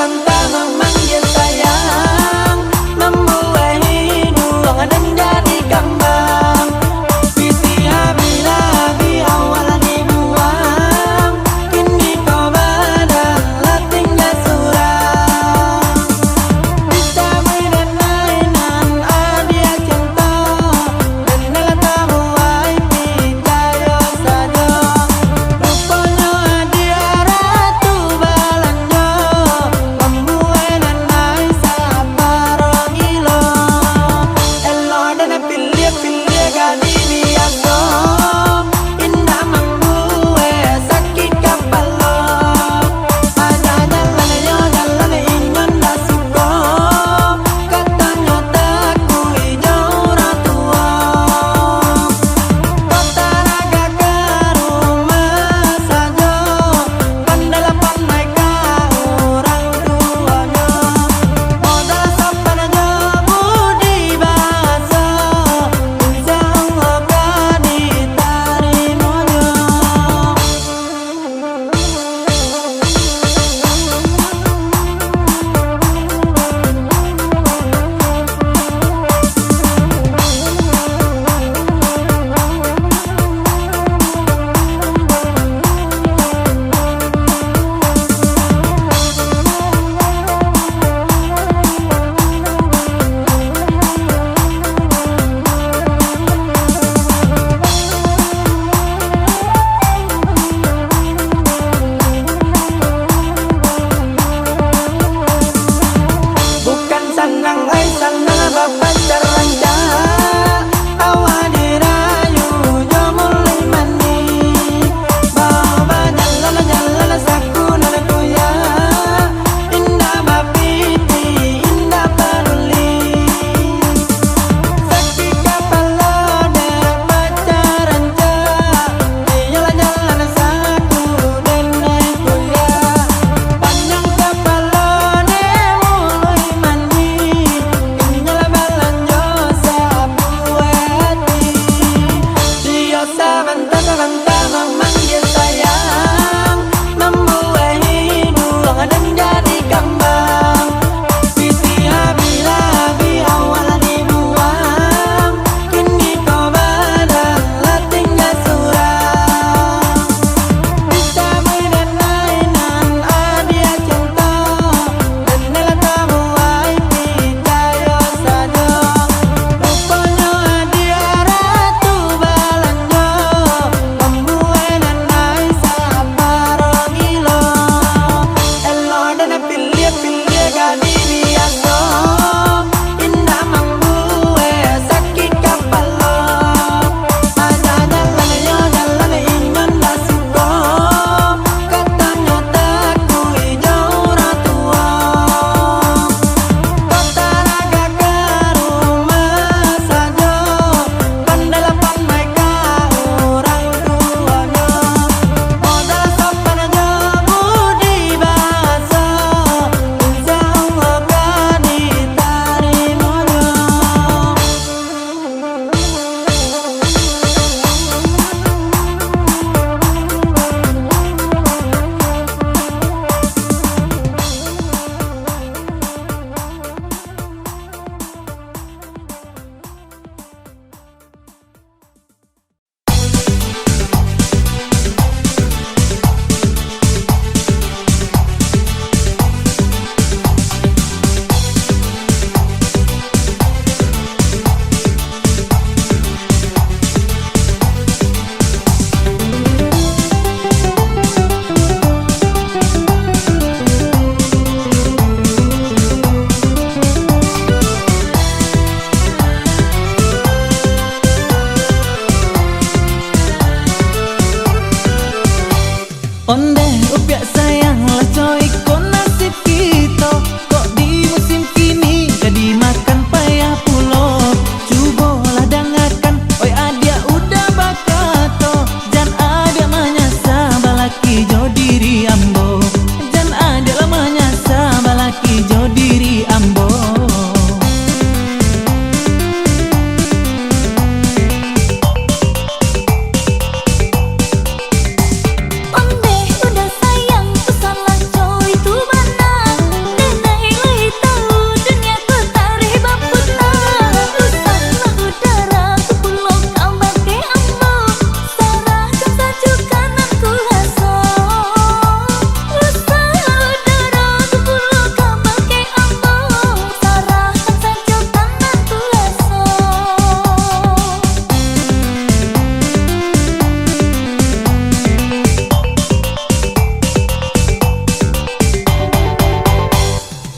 Lantang memanggil sayang, membuahi buah dan jadi kembang. Biji habi-habi awal dibuang, kini kau berdala tinggal suram. Bisa mainan mainan adia cinta, dan dalam tahu ai pidayo saja. Rupanya dia ratu Belanda,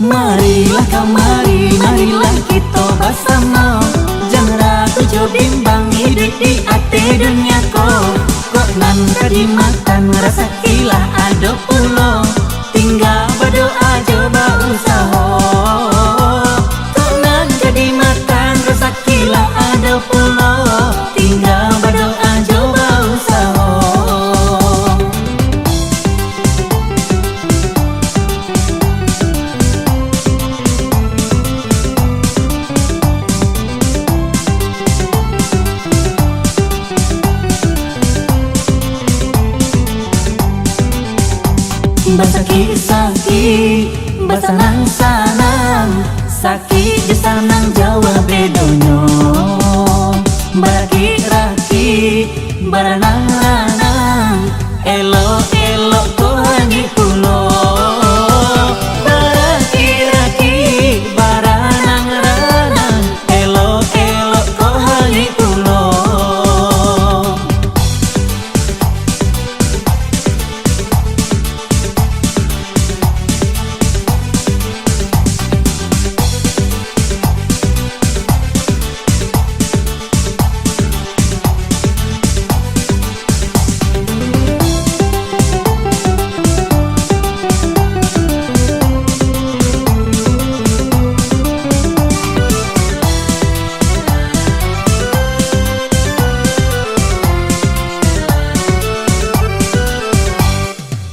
Marilah kamari, marilah kita bersama. Jangan ragu jo bimbang hidup di ate dunia ko. Kok nan kadimakan rasa kilah ada pulo. Tinggal berdoa coba usaha. Kok nan kadimakan rasa kilah ada pulo. Tinggal berdoa coba usaha. Basaki-saki, basanang-sanang, sakit di sanang Jawa bedonyo. Baraki-raki, baranang-ranang, elok-elok ko hangi pulo. Baraki-raki, baranang-ranang, elok-elok ko hangi pulo.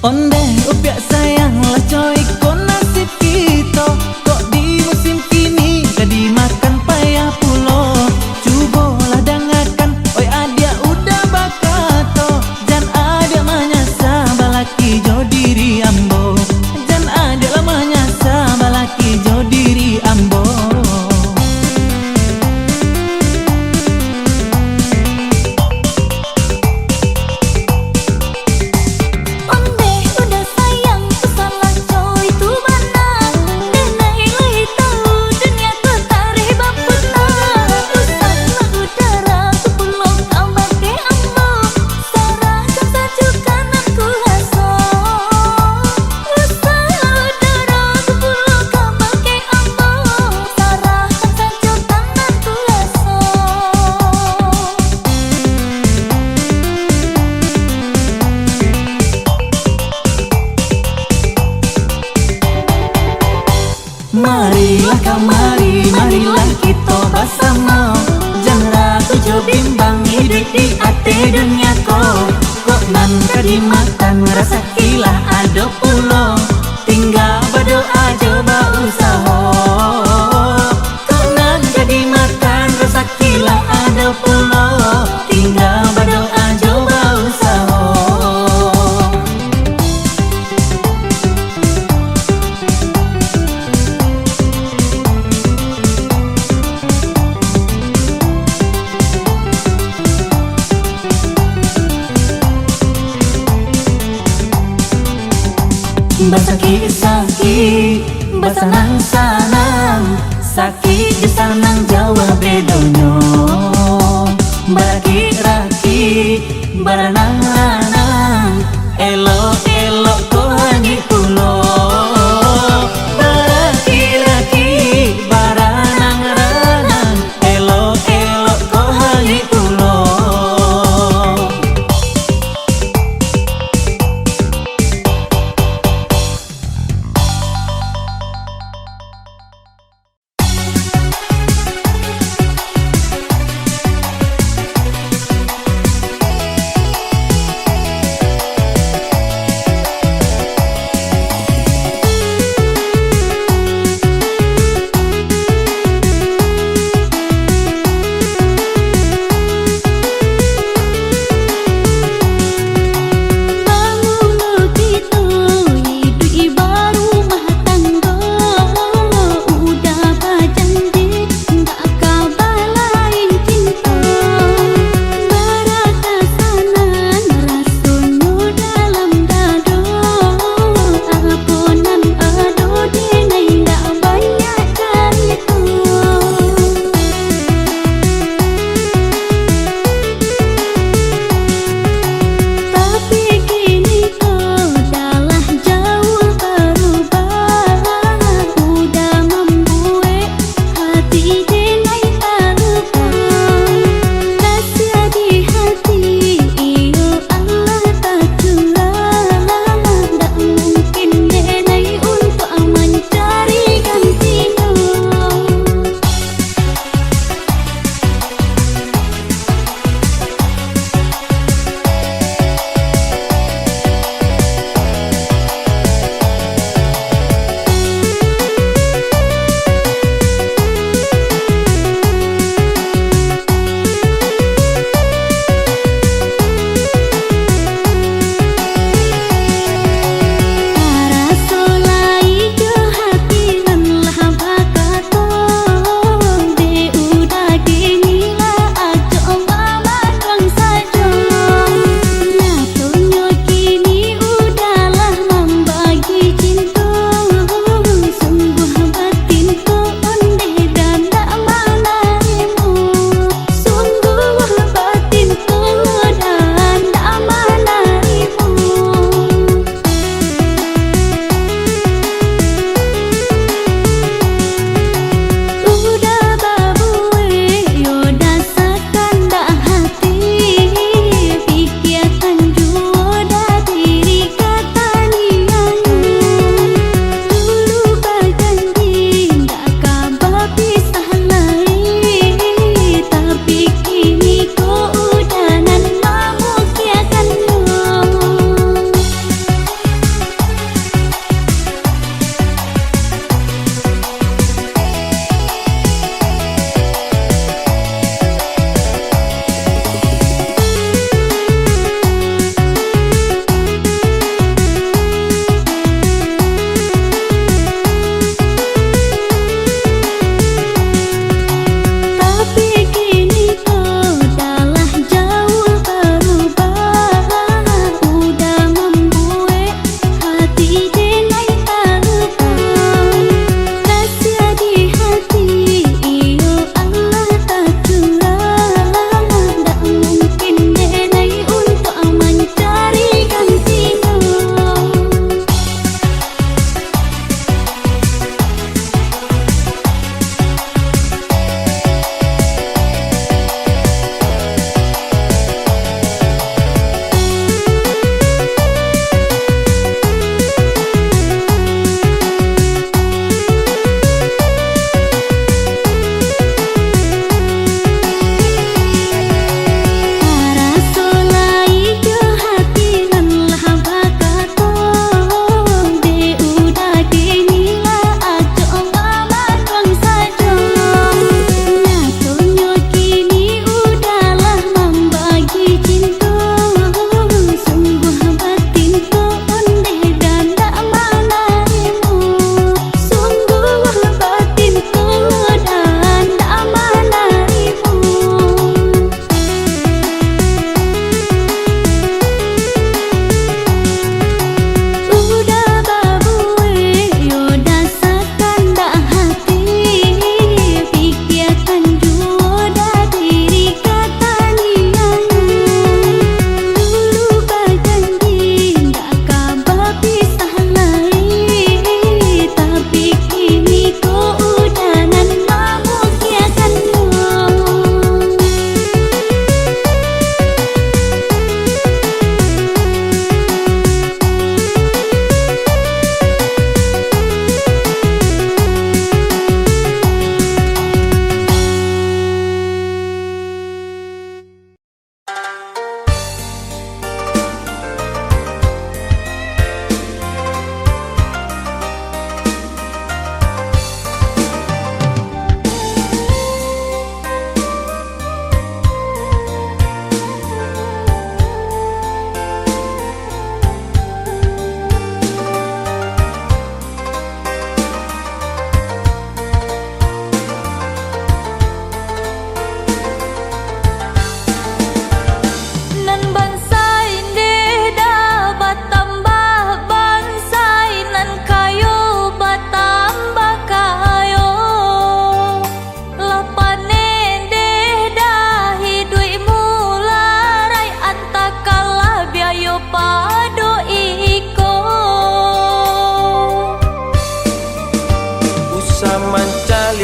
Onde upiak sayang lah coy, kok nasib kita. Kok di musim kini gak dimakan payah pulo. Cubolah dengarkan, oi adia udah bakato. Jan adia manyasa balaki jo diri ambo. Jan adia lah manyasa balaki jo diri ambo. Marilah kamari, marilah kita bersama. Jangan ragu jo bimbang hidup di ate dunia ko. Kok nan kadimakan rasa kilah ada pulo. Tinggal berdoa coba usaha. Kok nan kadimakan rasa kilah ada pulo. Tinggal berdoa coba usaha. Basaki-saki, basanang-sanang, sakit di sanang Jawa bedonyo. Baraki-raki, baranang-ranang, elok-elok ko hangi pulo. Baraki-raki, baranang-ranang, elok-elok ko hangi pulo.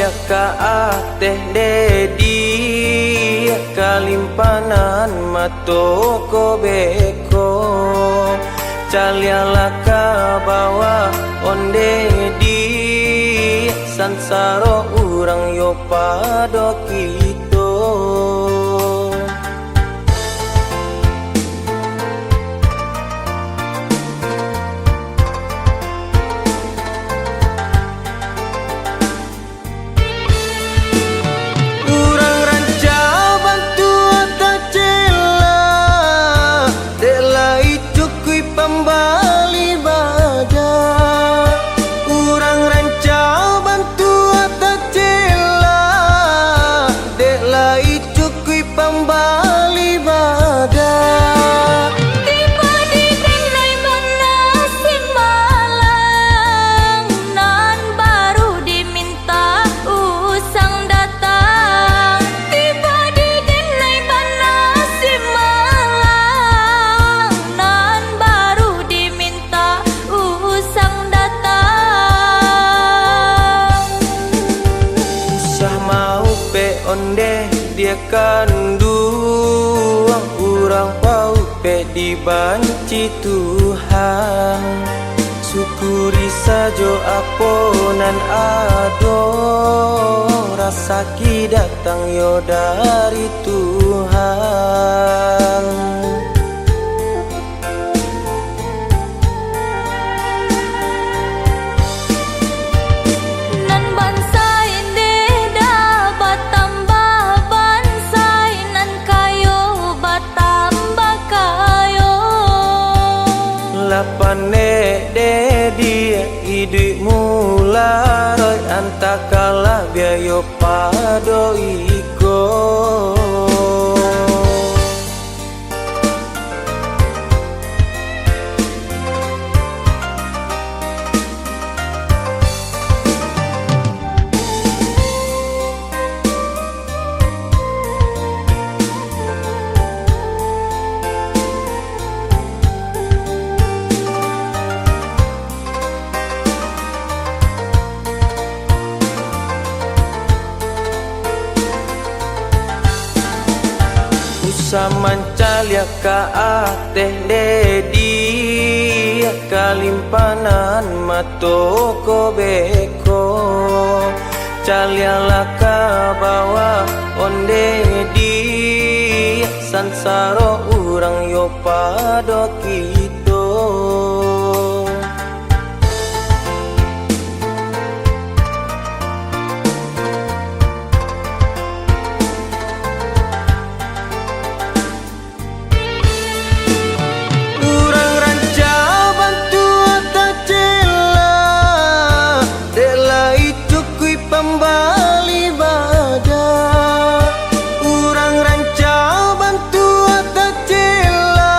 calia ka ateh dedi kalimpanan matoko beko calia laka bawa onde di sansaro urang yo pado kito urang ranca bantu tak cela delai cukui pembali badan urang ranca bantu tak cela delai cukui pembali badan tiba di denai banasin malang nan baru diminta usang datang tiba di denai banasin malang nan baru diminta usang datang usah mau pe onde dia kanduang urang pau pe dibanci Tuhan syukuri sajo aponan ado rasa ki datang yo dari Tuhan nan bansai deda batambah bansai nan kayo batambah kayo lapane de dia idui mula roy antakala biayo pado iko Usaman calia ka ateh dedi kalimpanan matoko beko calia laka bawa onde di sansaro urang yo pado kito urang ranca bantu tak cela delai cukui pembali badan urang ranca bantu tak cela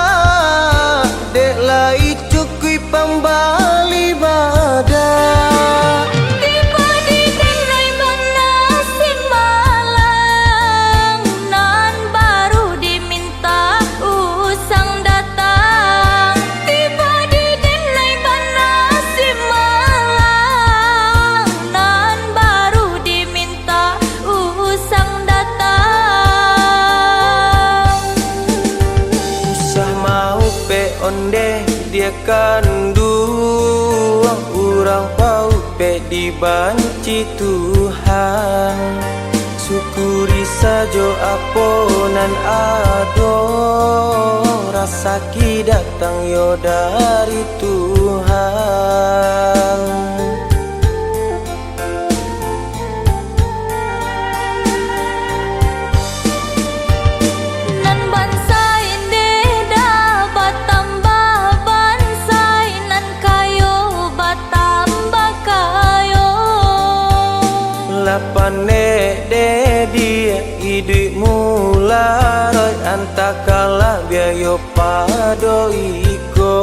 delai cukui pembali badan tiba di denai banasin malang nan baru diminta usang datang tiba di denai banasin malang nan baru diminta usang datang usah mau pe onde dia kanduang urang pau pe dibanci Tuhan syukuri sajo aponan ado rasa ki datang yo dari Tuhan nan bansai deda batambah bansai nan kayo batambah kayo lapane de dia idui mula roy antakala biayo pado iko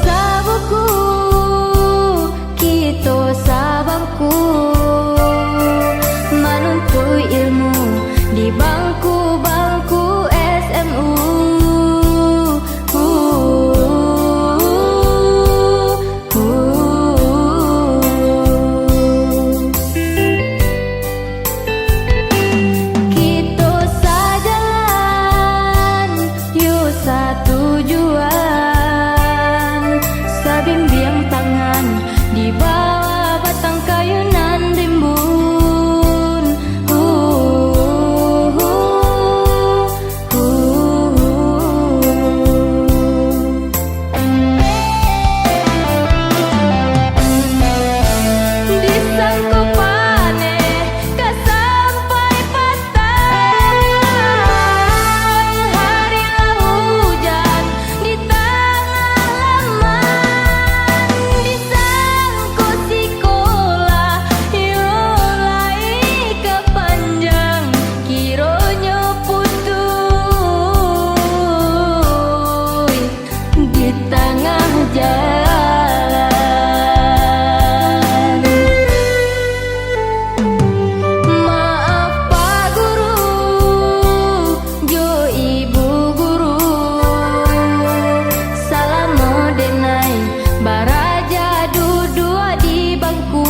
sabuku, kita sabangku, menuntut ilmu di bangku-bangku SMU. Kita sajalan, yuk satu tujuan, sabimbing tangan di bawah batang kayunan rimbun. Disangkut paneh ka sampai patang, harilah hujan di tengah laman. Disangkut sekolah yulai kepanjang, kironyo putuh di tengah jalan. Maaf Pak Guru, jo Ibu Guru, salah modenai baraja duduk di bangku.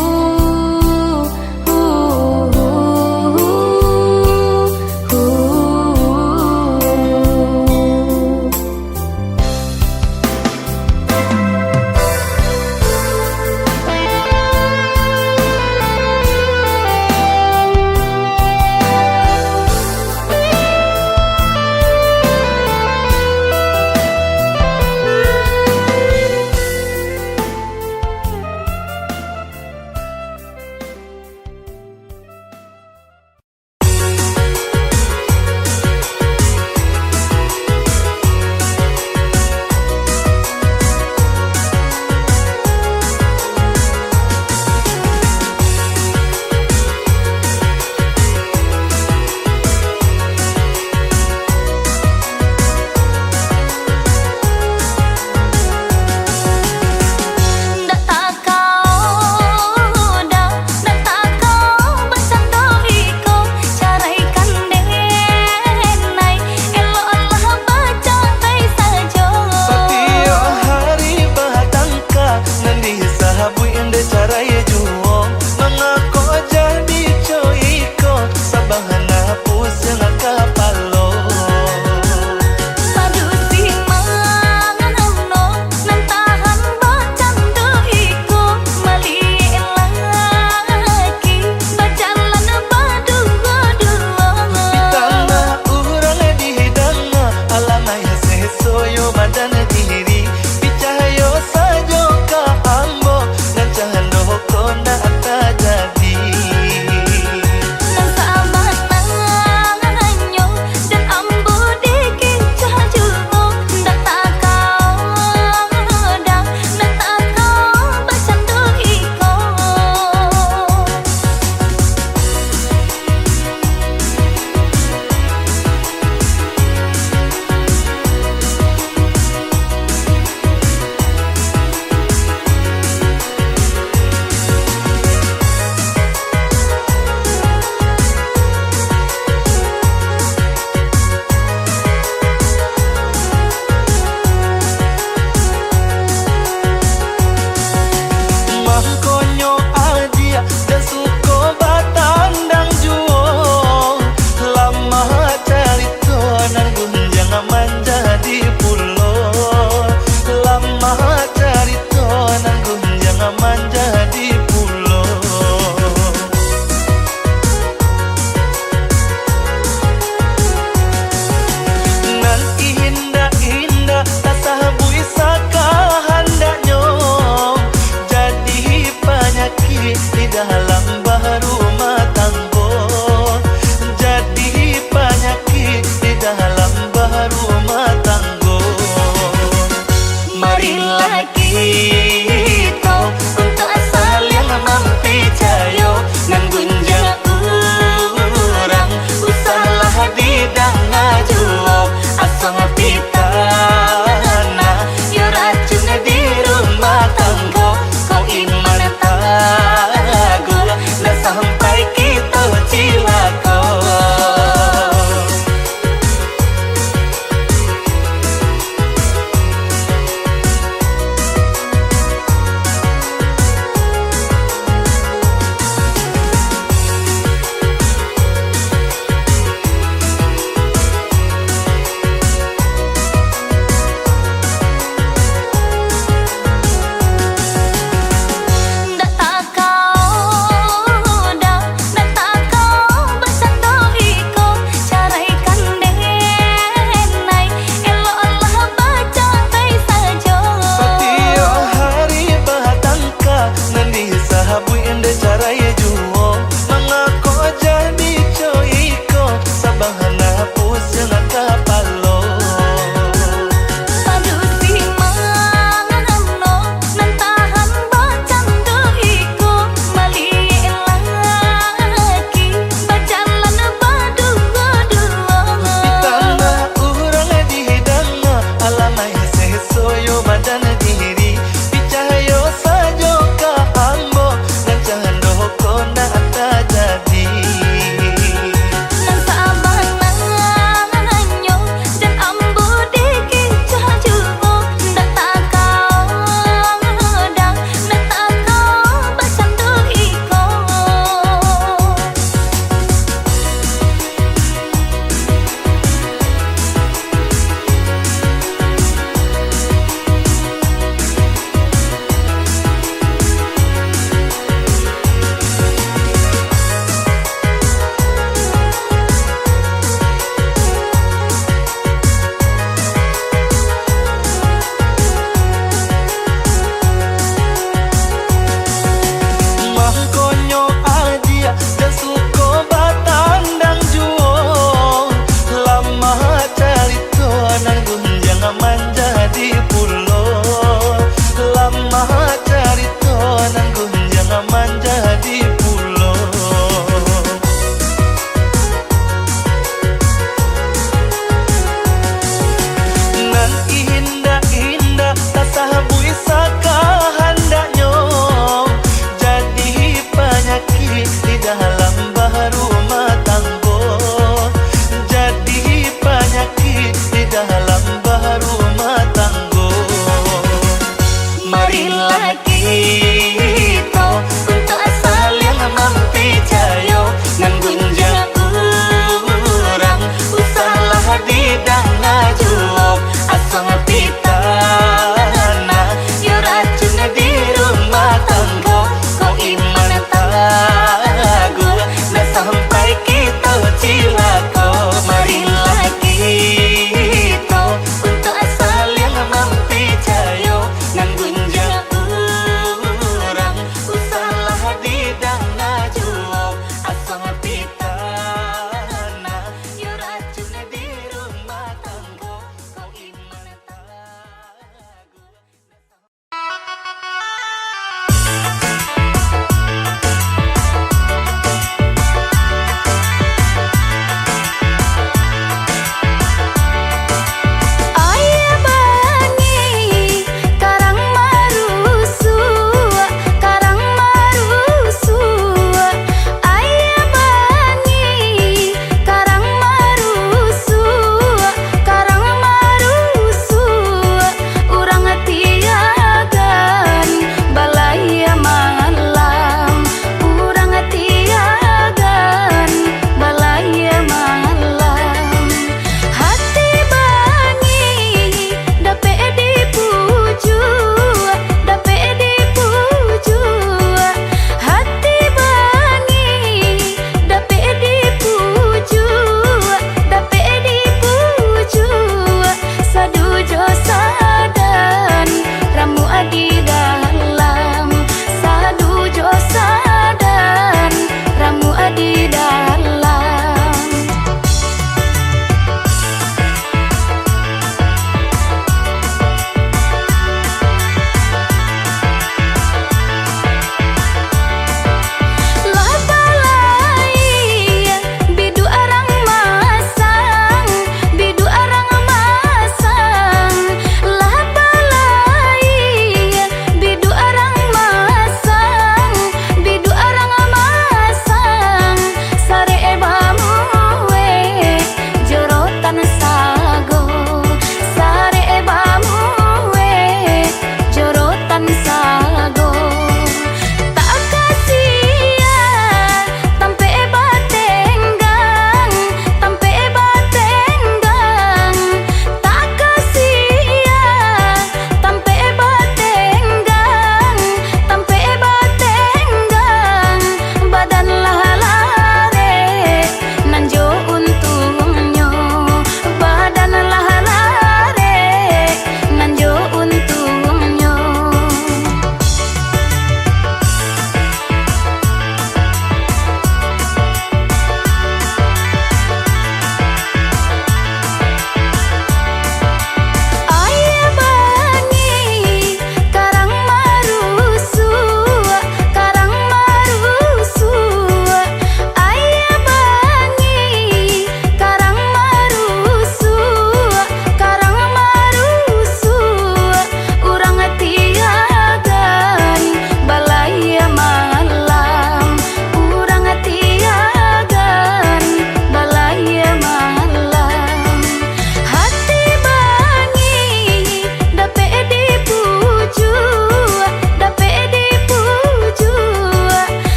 Asal pita na, yo racun diri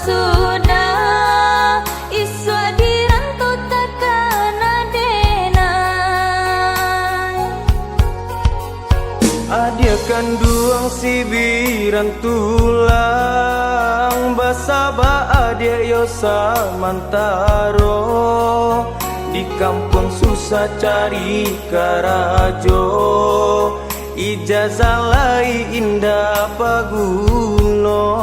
sudah iswa dirantau takkan adenai. Adia kanduang si biran tulang basaba adia yosa mantaro di kampung susah cari karajo ijazah lai indah paguno.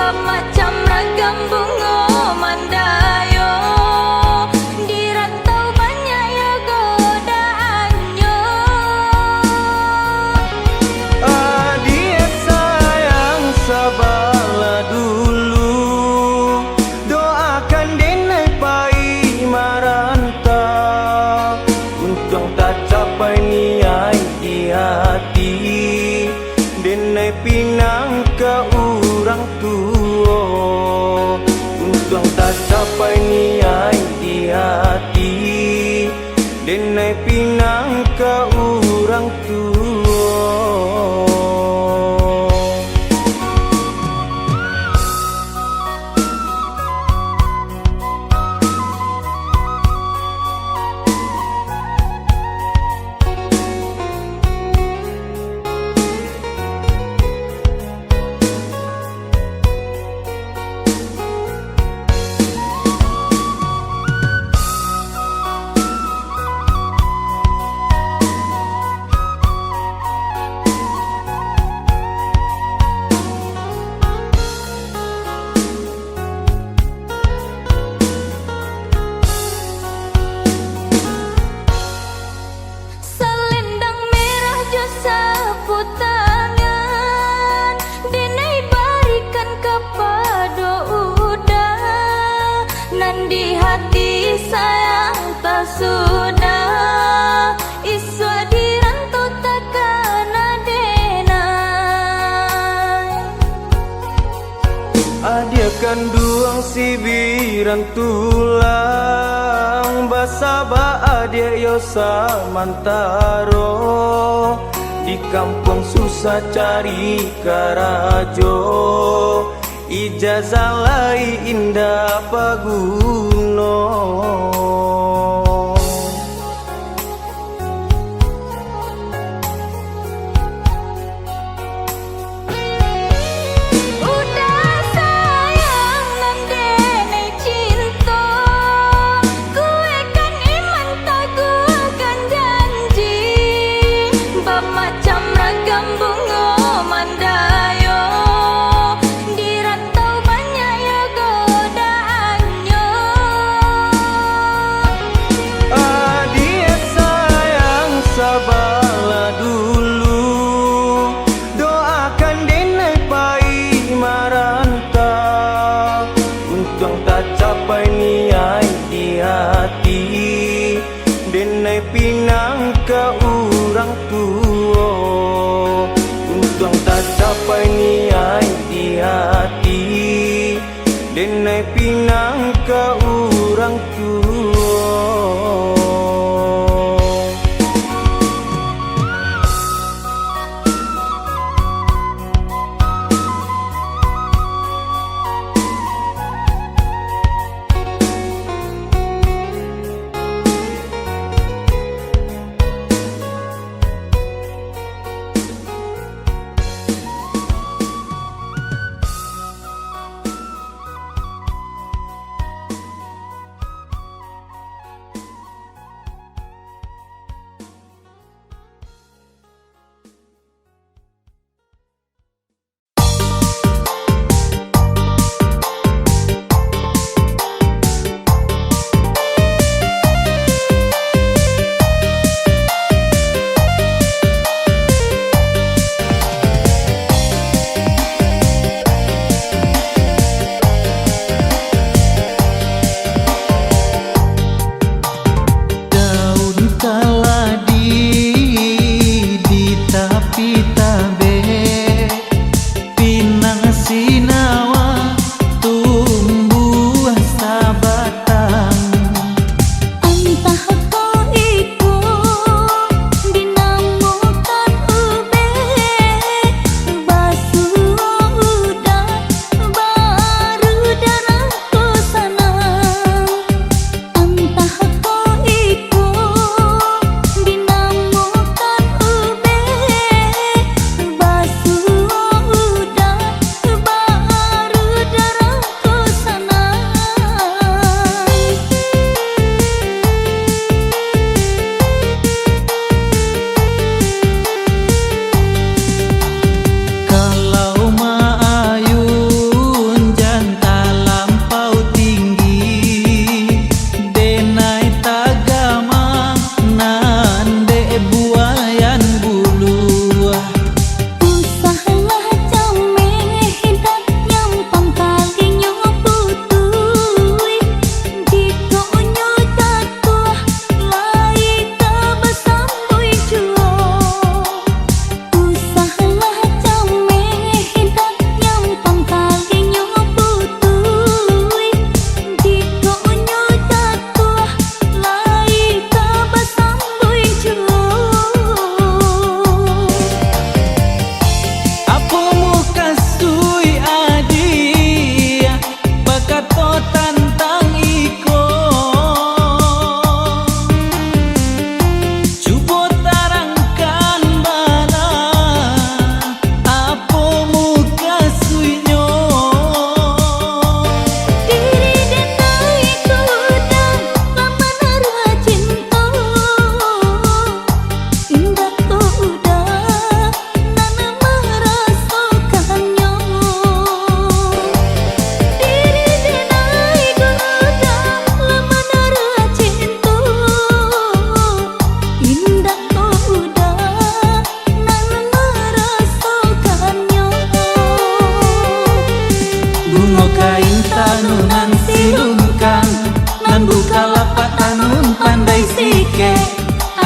Macam ragam bunga mandayo dirantau banyak ya godaannya. Adia sayang sabarlah dulu, doakan denai pai maranta, untung tak capai niai di hati, denai pinang ke orang tua, untung tak capai niai di hati, denai pinang ke orang tua. Selendang merah jo sapu tangan denai barikan kepada udah, nan di hati sayang tak sudah iswa dirantau takkan adenai. Adia kanduang si biran tulang basaba adia yosa mantaro di kampung susah cari karajo ijazah lai indah paguno. Macam ragam bunga mandayo dirantau banyak ya godaannya. Adia sayang sabarlah dulu, doakan denai pai maranta, untung tak capai niai di hati, denai pinang ke orang tua, untung tak capai niai di hati, denai pinang ke orang tua. nunan silungkang, nan buka lapak tanun pandai sike.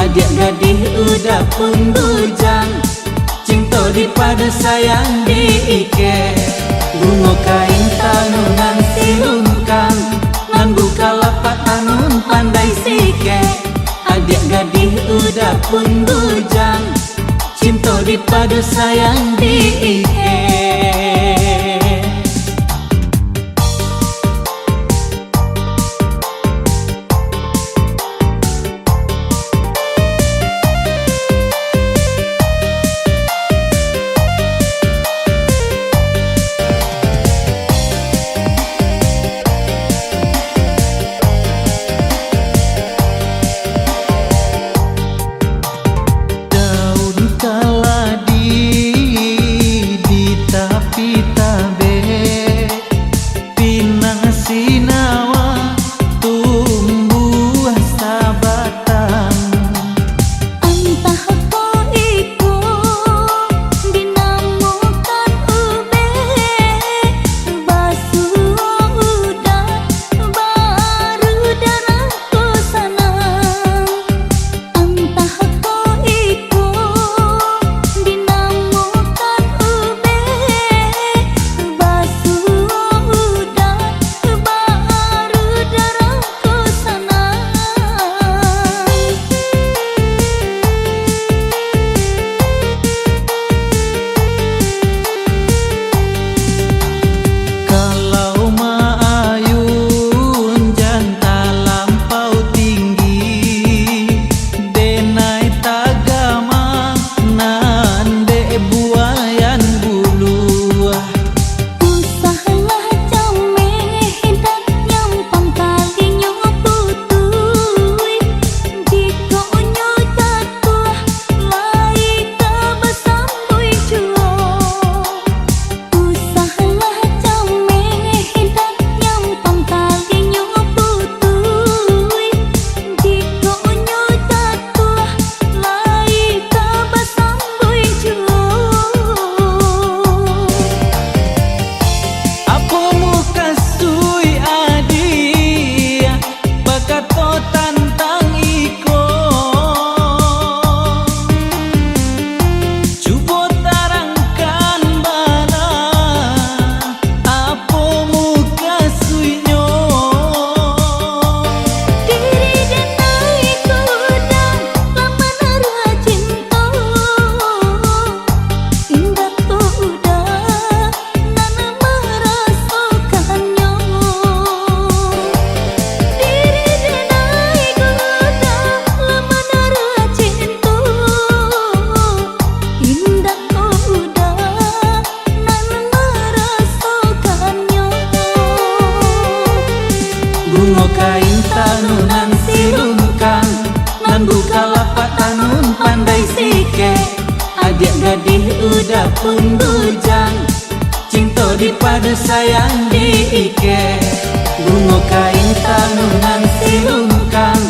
Adik gadih udah pun bujang, cinta dipadu sayang diike. Bunga kain tanunan silungkang, nan buka lapak tanun pandai sike. Adik gadih udah pun bujang, cinta dipadu sayang diike. Bunga kain tanunan silungkang, nan buka lapak tanun pandai sike. Adik gadih udah pun bujang, cinta dipadu sayang diike. Bunga kain tanunan silungkang,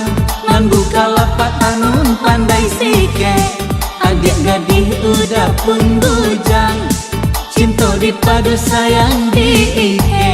nan buka lapak tanun pandai sike. Adik gadih udah pun bujang, cinta dipadu sayang diike.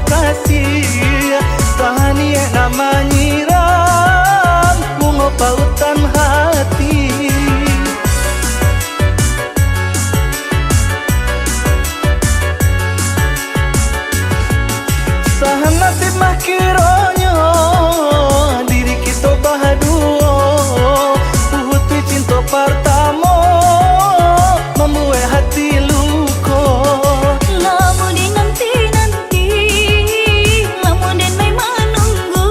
kasih Tahani nama nyiram Bunga pautan hati Sahan nasib mah kironyo Diri kita bahaduo Puhuti cinta pertama Membuat hati luko Lamu di nanti-nanti, lamu den mai menunggu.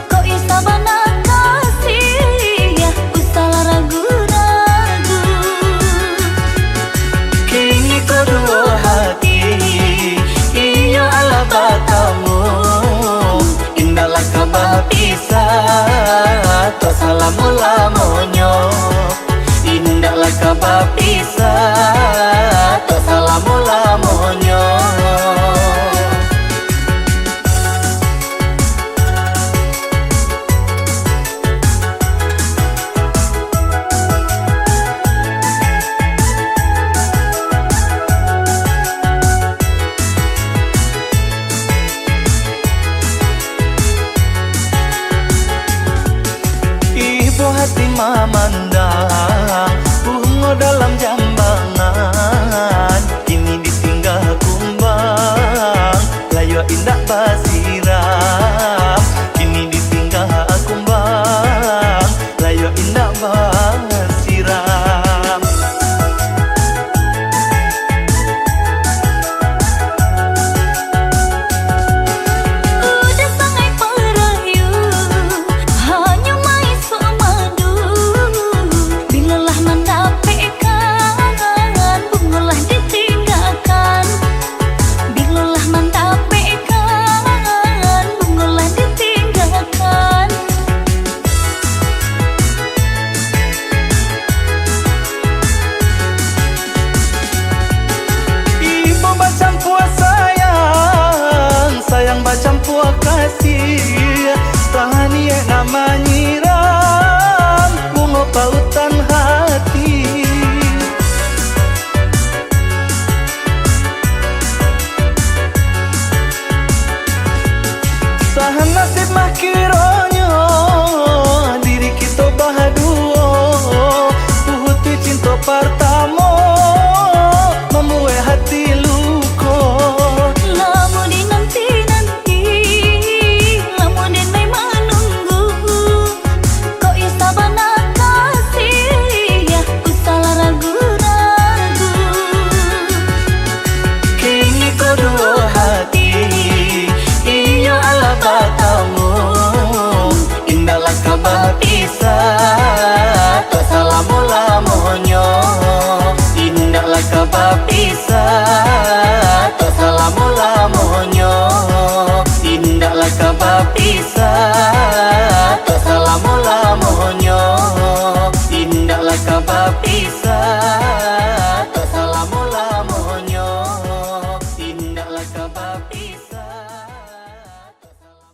Kau isa bana kasih, ya ku salah ragu-ragu. Kini kedua hati Iyo ala batamu Indahlah kabar pisah Tak salah mula-munyo Indahlah kabar pisah Tak salah mula-munyo Ibu hati memandang bunga dalam jambangan Kini ditinggal kumbang Layu indah basiram Kini ditinggal kumbang Layu indah basiram Udah sangai perayu, hanya mai semadu. Bilalah mendapatkan, bungalah ditinggalkan. Bilalah mendapatkan, bungalah ditinggalkan. Ibu macam puas sayang Sayang macam puas kasih Tahani nama nyiram Bunga pautan hati Sahan nasib mah kironyo Diri kita bahaduo Puhuti cinta pertama Membuat hati luko Lamu di nanti-nanti, lamu den mai menunggu. Kau isa bana kasih, ya ku salah ragu-ragu. Kini kedua hati Iyo ala batamu Indahlah kabar pisah Tak salah mula-munyo Indahlah kabar pisah Tak salah mula-munyo Indahlah kabar pisah Tak salah mula-munyo Indahlah kabar pisah Tak salah mula-munyo Indahlah kabar pisah Tak salah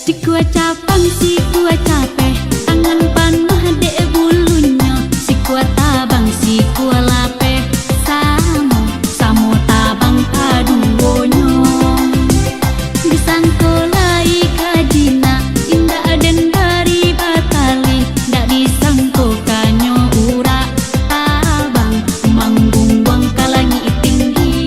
Si kuaca pang, si kuaca peh, tangan panah dek bulunya. Si kuata bang, si kuala peh, samo tabang kaduonyo. Disangkolai kajina, indah den dari batali, dak disangko kanyo ura tabang, manggung wang kalangi tinggi.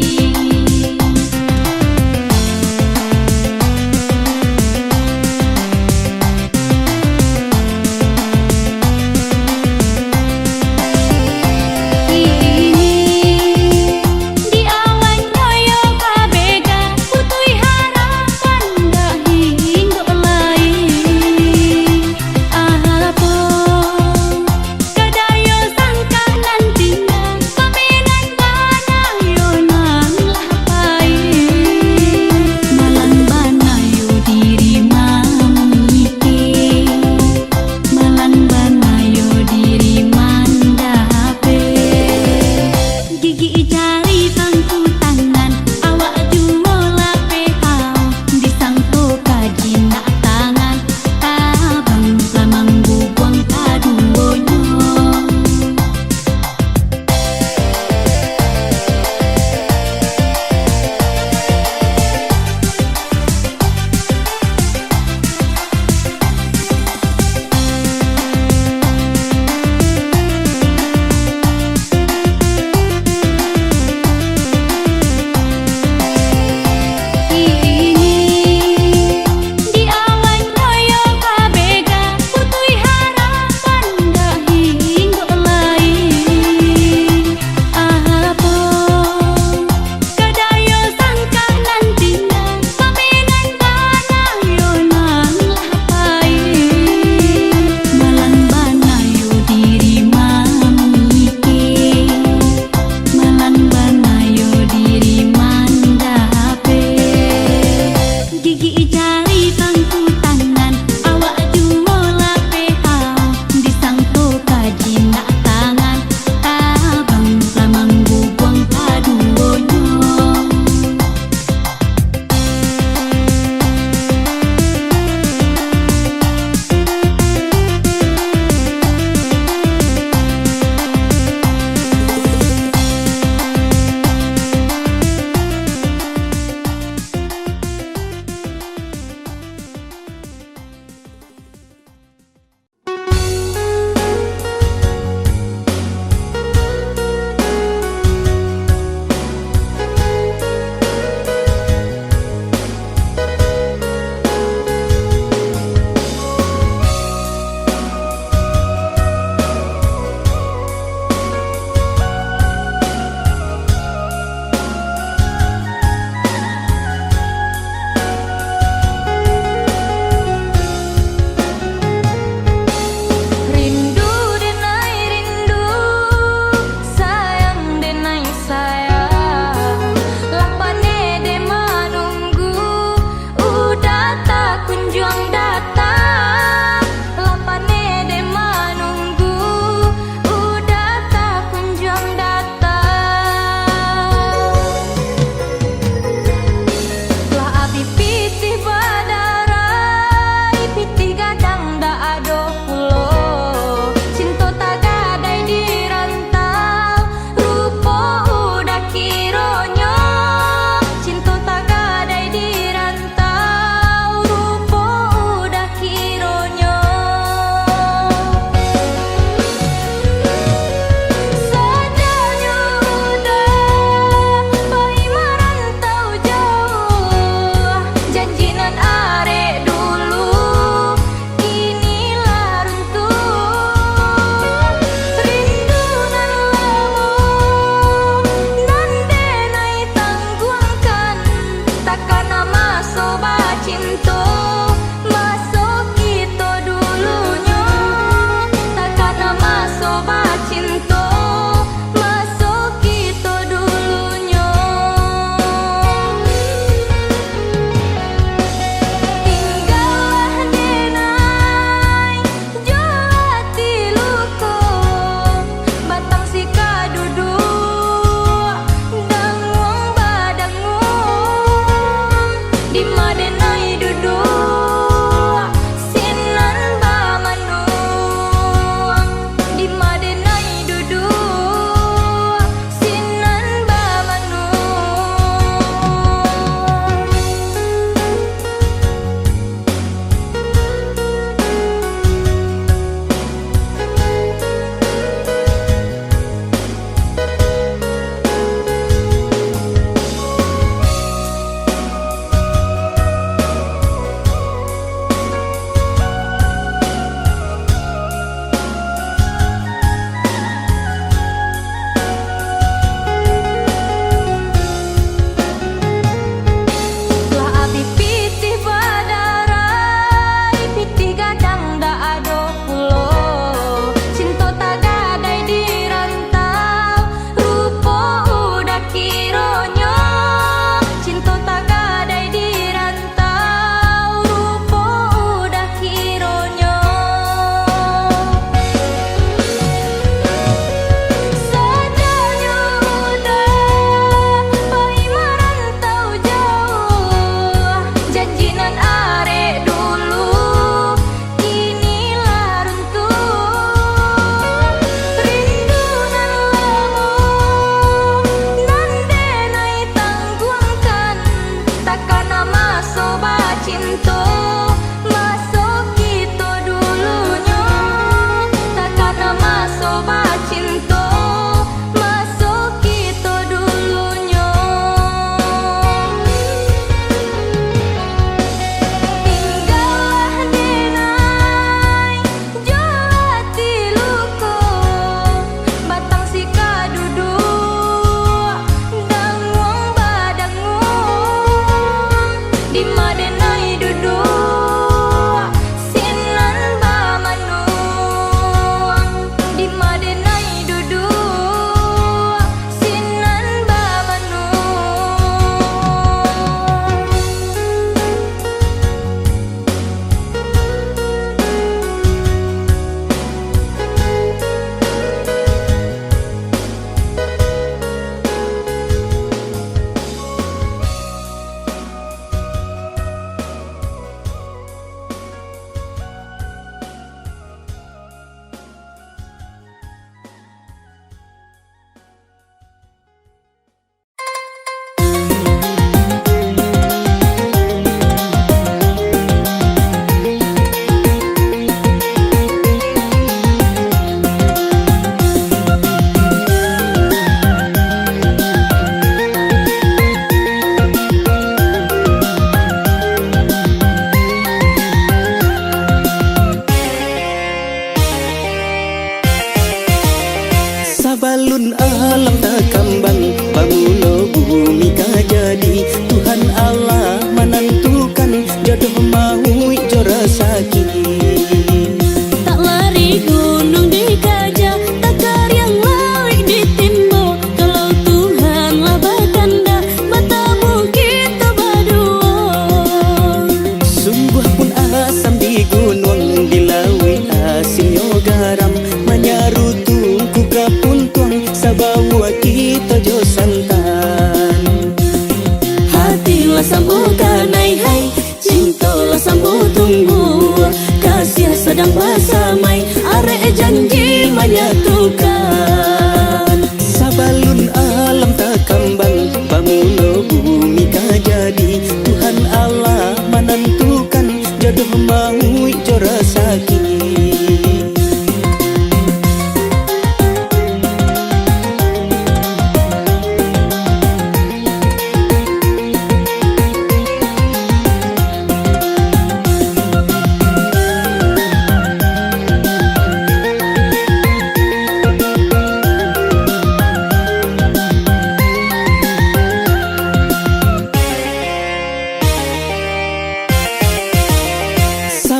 mari bangku tangan awak juo lape hao disangto kaji nak tangan tabang lamang bubuang kaduonyo.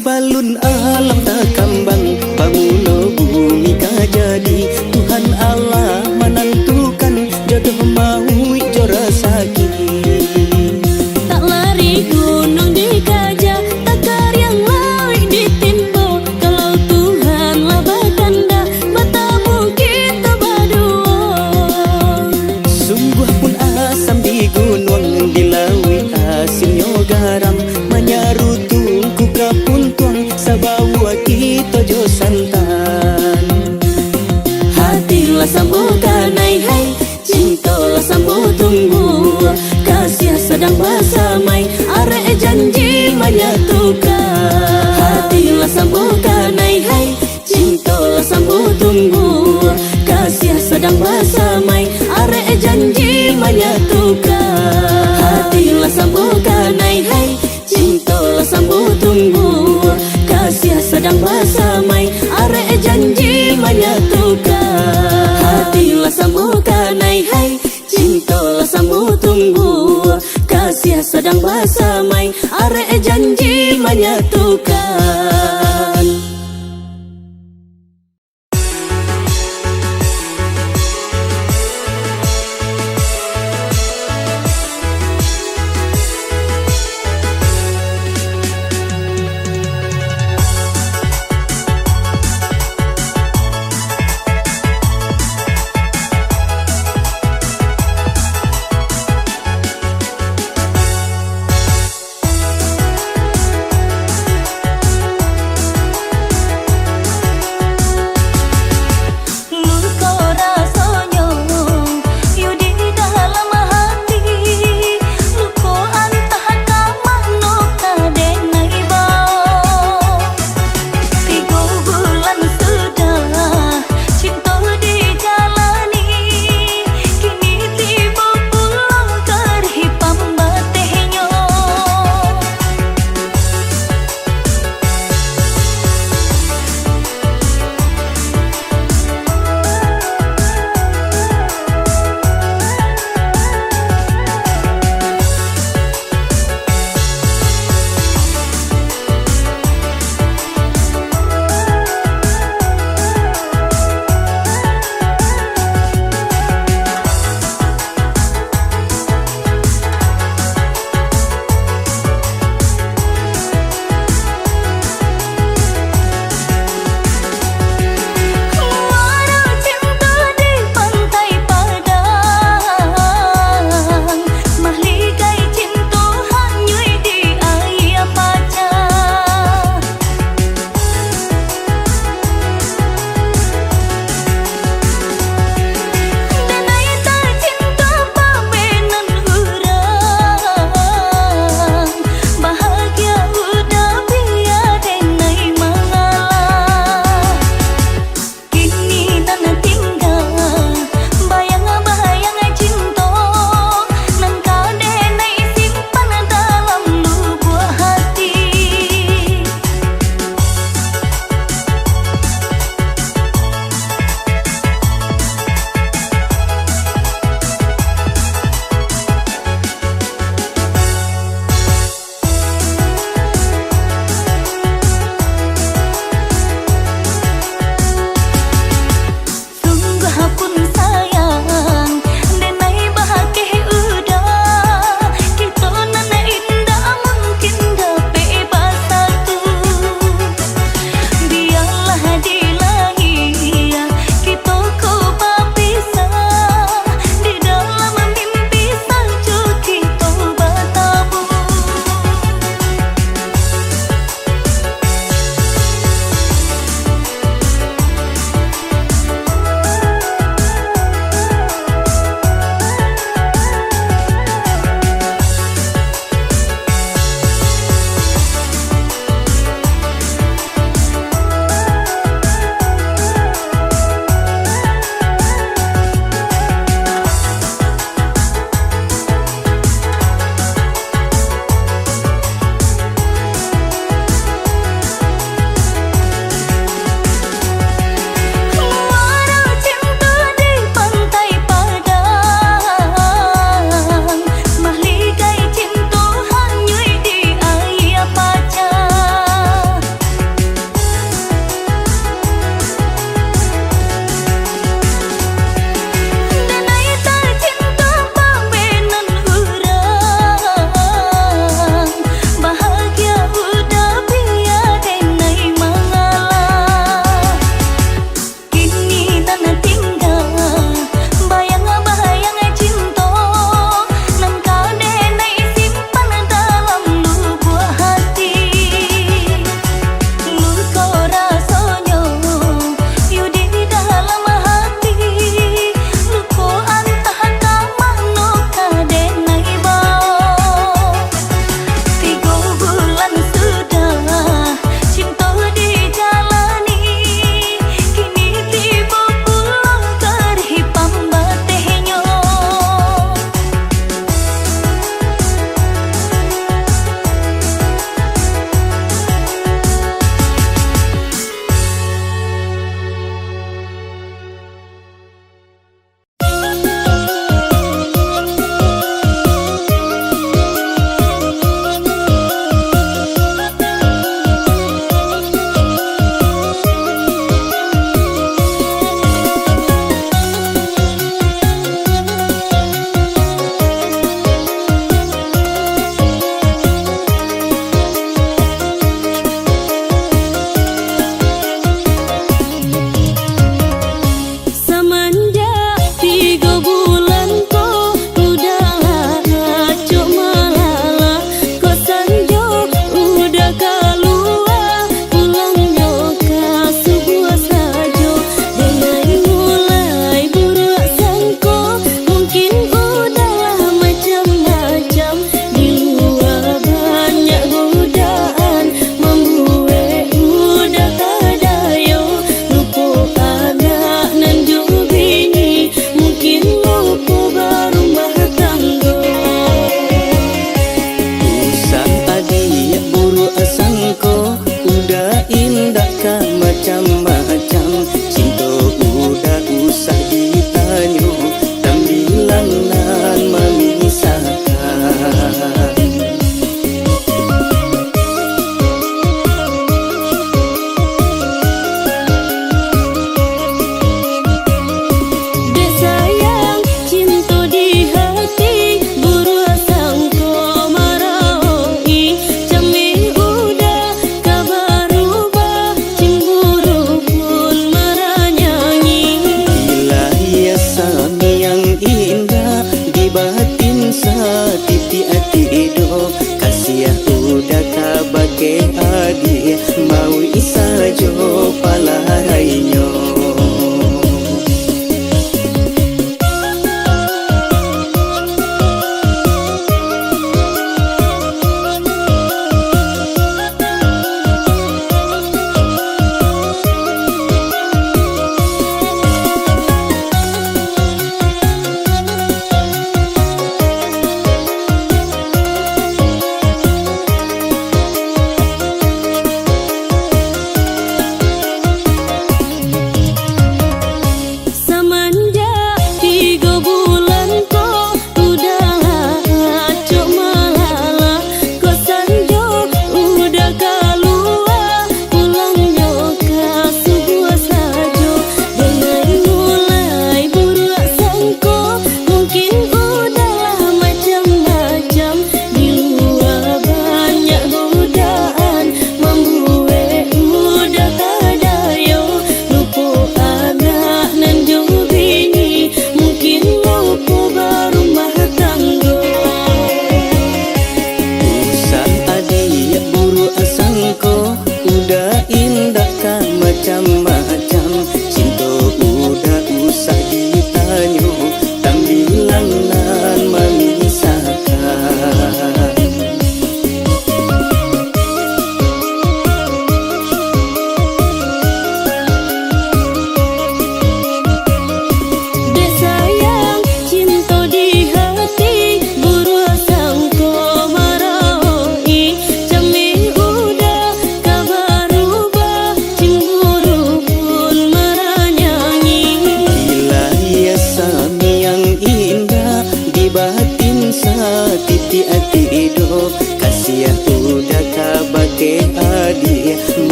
Sabalun alam tak kambang, pamulo bumi kajadi. Tuhan Allah menentukan jodoh mau jora sakit. Tak lari gunung dikajak, takar yang lawi ditimpo. Kalau Tuhan lah bakanda, bertemu kita berdua. Sungguh pun asam di gunung, di lawi asinnya garam. Menyarutung kuka pun tuang, sabawa kita jo santan. Hatilah sambutkan hai, cintalah sambut tunggu. Kasih sedang bersamai, arek janji menyatukan. Hatilah sambutkan hai, cintalah sambut tunggu. Kasih sedang bersamai, arek janji menyatukan. Hatilah sambutkan hai, cintalah sambut tunggu. Kasih sedang bersamai, arek janji menyatukan. Hatilah sambutkan hai, cintalah sambut tunggu. Kasih sedang bersamai, arek janji menyatukan.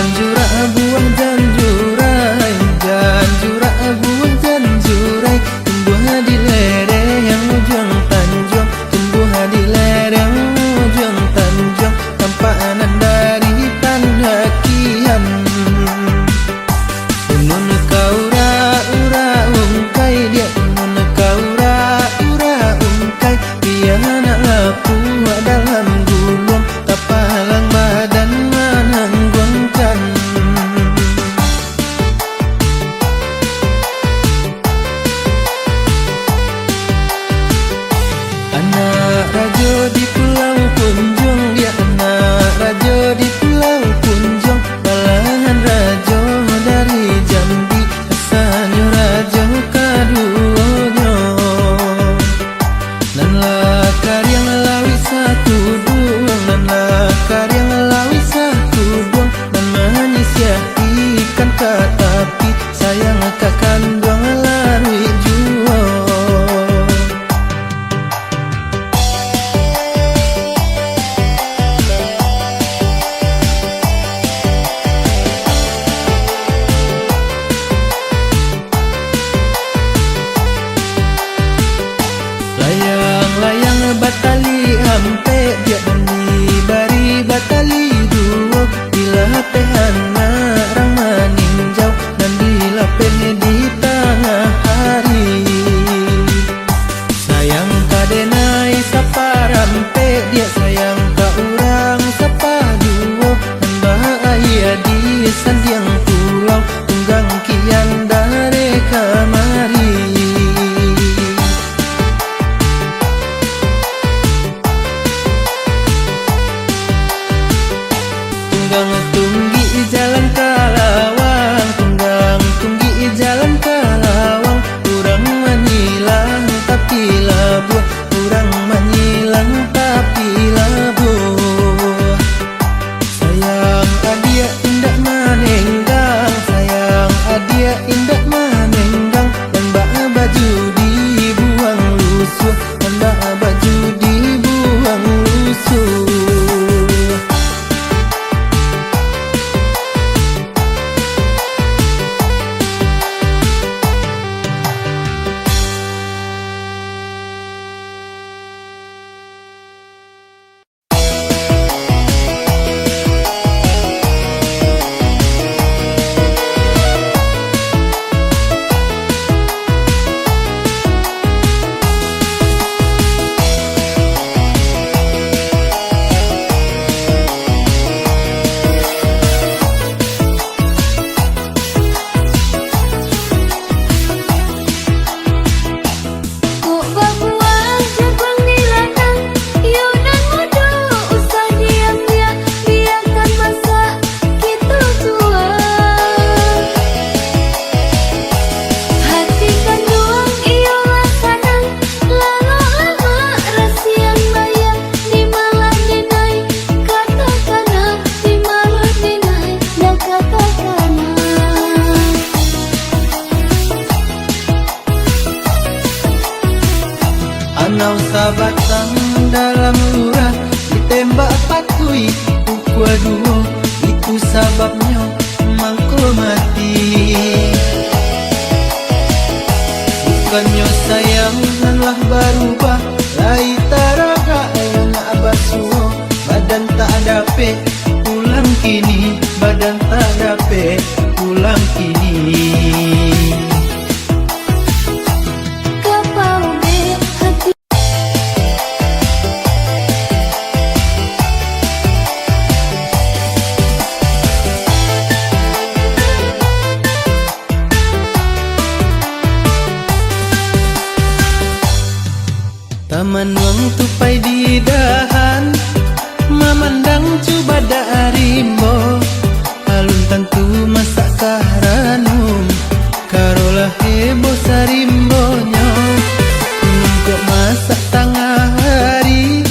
Janjura buah janjurai, janjura buah janjurai, tumbuh di lereng ujung tanjung, tumbuh di lereng ujung tanjung, tampanan dari tandakian. Unun kaura ura ungkai dia, unun kaura ura ungkai, dia nak lapu dalam gulung, tapalang badan menanggungkan. Anak raja di pulau Punjung, dia anak raja di pulau Punjung, balahan raja dari Jambi, asalnya raja kaduanya. Nan lakar yang lawi satu duang, nan lakar yang lawi satu duang, nan manisya ikan katapi, sayang kakan duang larui jual. Layang-layang batali ampe, dia dani bari batali duo, dilapehan narang maninjau, dan dilapeh di tengah hari. Sayang kadenai saparampe, dia sayang ka urang sapaduo, dan bahaya di sandiang pulau, tunggang kian dari kamari. Tunggang tunggi jalan Kalawang, tunggang tunggi jalan Kalawang, urang menyilang tapi labuh, urang menyilang tapi labuh. Sayang adia indah manenggang, sayang adia indah manenggang, dan bak baju dibuang lusuh, dan bak baju dibuang lusuh. Anau sabatang dalam lurah, ditembak patui ukua duo, itu sababnya mangko mati. Bukannya sayang lah berubah, lai taraga yang abasuo, badan tak dape pulang kini, badan tak dape pulang kini. Taman wang tupai di dahan, memandang cuba darimbo, alun tentu masak kahranum, karolah hebo sarimbonyo, kok masak tengah hari,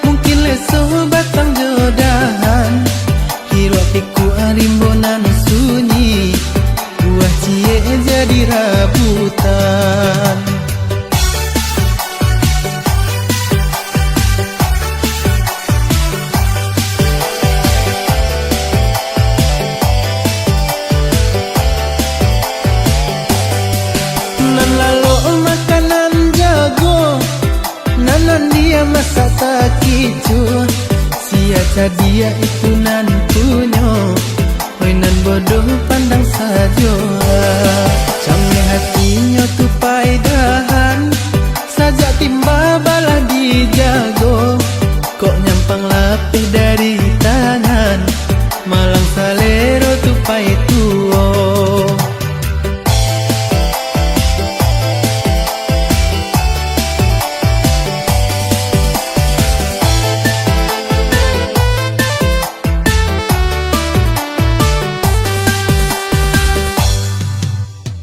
mungkin leso batang jodahan, hirwa piku arimbonan sunyi, buah cie jadi rabutan. dia itu nan punyo, oi nan bodoh pandang sajo. Camne hatinya tupai dahan, sajak timba balah dijago. Kok nyampang lapih dari tangan, malang salero tupai tuo.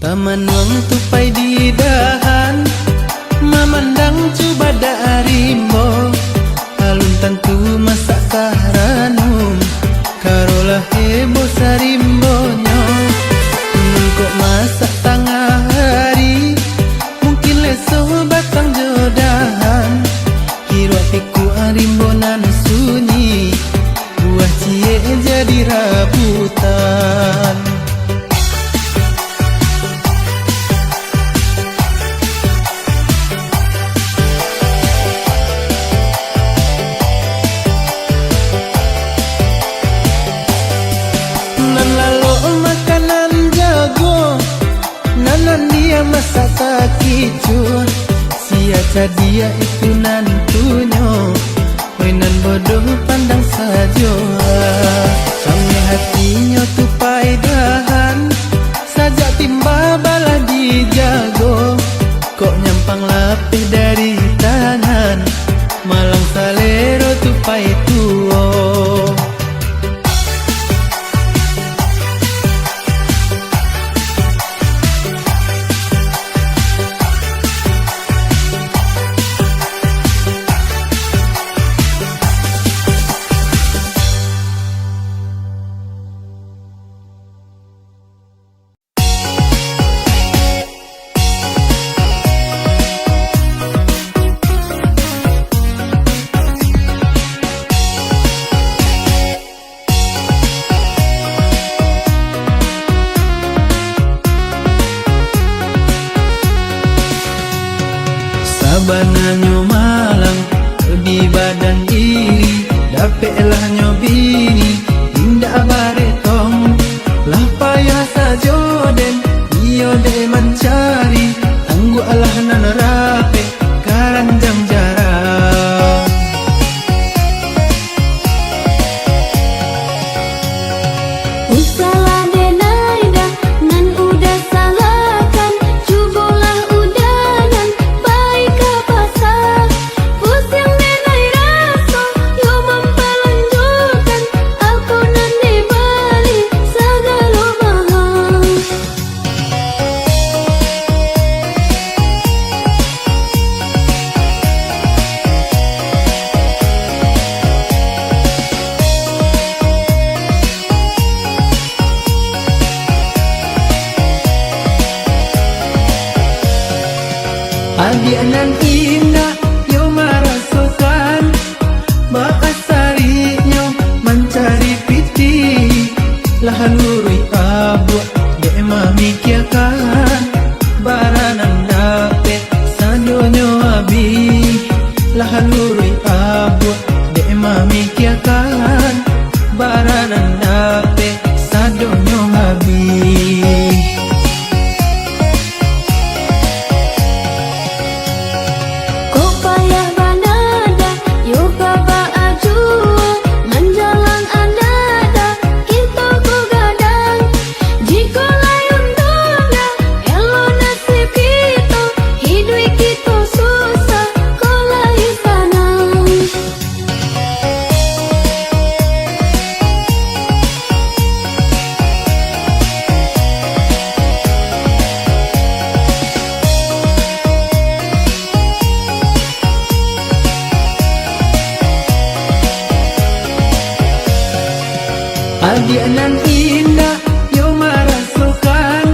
Taman wang tupai di dahan, memandang cuba darimbo. Alun tentu masak karanum, karolah hebo sarimbonyo. Kok masak tengah hari, mungkin leso batang jodahan. Hirwa piku arimbonan sunyi, buah cie jadi rabutan. Masak tak kicur, siaca dia itu nantunya, oi nan bodoh pandang sajo. Sampai hatinya tupai dahan, sajak timba balah dijago. Kok nyampang lapih dari tangan, malang salero tupai tuo. Sabananyo malang di badan iri, dapetlah nyobini indah baretong. Lah payah sajoden iyo de mencari, tangguh alah nan rape karanjang jarang. Usalah denaida nan udah salahkan, cubolah udanan baik ke pasar. Pus yang denai rasa yo memperlanjutkan, aku nan dibalik segala mahal. Adik nan indah yo marasukan, bakasarinya mencari piti. Lahan lurui abu de mamikiakan, baranan dapet sadonyo abi. Lahan lurui abu de mamikiakan, baranan dapet sadonyo abi. Kok payah banada, yo kaba ajua, menjalang andada, kita ku gadang. Jika layun dada, elo nasib kita, hidup kita susah, kau lahi sanang. Adik nan indah yo marasukan,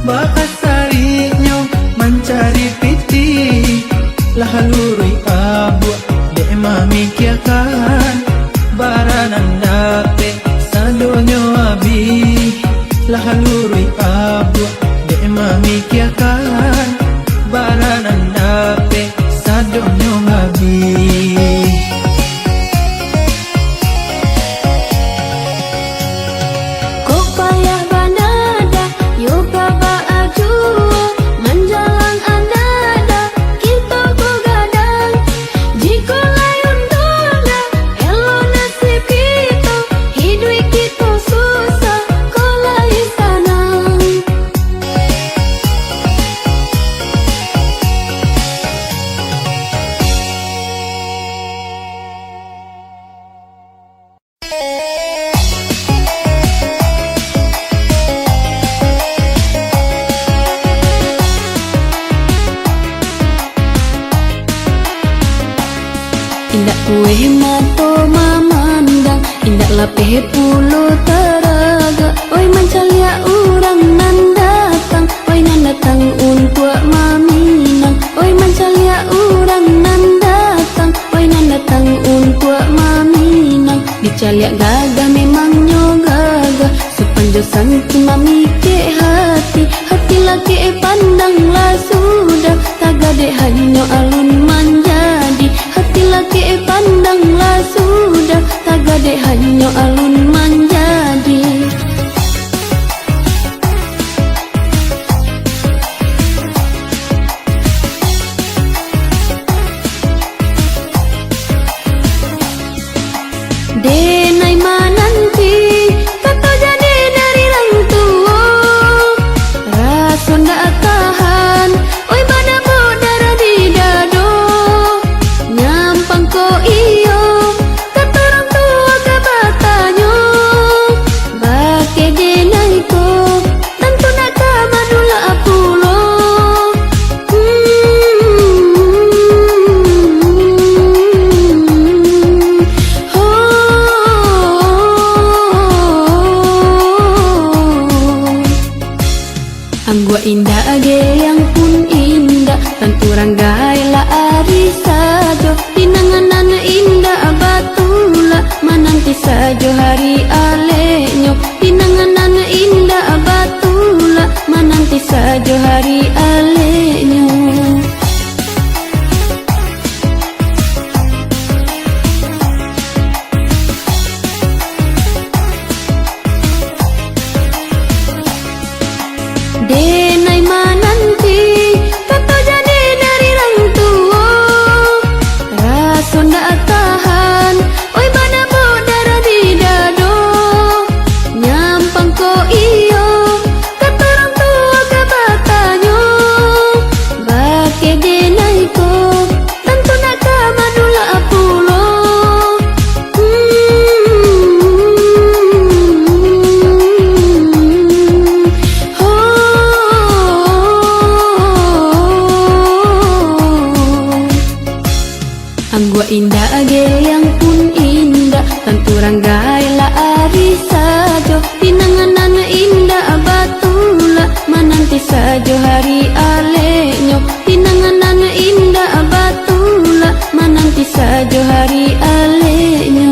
bakasarinya mencari piti. Lahan lurui abu de mamikiakan, baranan dapet sadonyo abi. Lahan lurui abu de mamikiakan, baranan dapet sadonyo abi. pulo taraga, oi mancalia urang nan datang, oi nan datang untuk maminang, oi mancalia urang nan datang, oi nan datang untuk maminang. Dicalia gagah memang nyogaga, sepanjosan tu mami ke hati, hati laki pandanglah sudah, tagade hanya alun manjadi, hati laki pandanglah sudah, tagade hanya alun manjadi. Denai mananti tato jadi dari orang tua, rason dak tahan, oi bana bodara di dado, nyampang ko iyo tato orang tua ke batanyo, bake denai ko tentu nak kamadula apulo. Anggua indah age yang pun indah, tentu ranggai la ari sajo, dinanganan indah batula, mananti sajo hari alenyo, dinanganan indah batula, mananti sajo hari alenyo. Denai mananti tato jadi dari orang tua, rason dak tahan, oi bana bodara di dado, nyampang ko iyo tato orang tua ke batanyo, bake denai ko tentu nak kamadula apulo. Anggua indah age yang pun indah, tentu ranggai la ari sajo, dinanganan indah batula, mananti sajo hari alenyo, dinanganan indah batula, mananti sajo hari alenyo.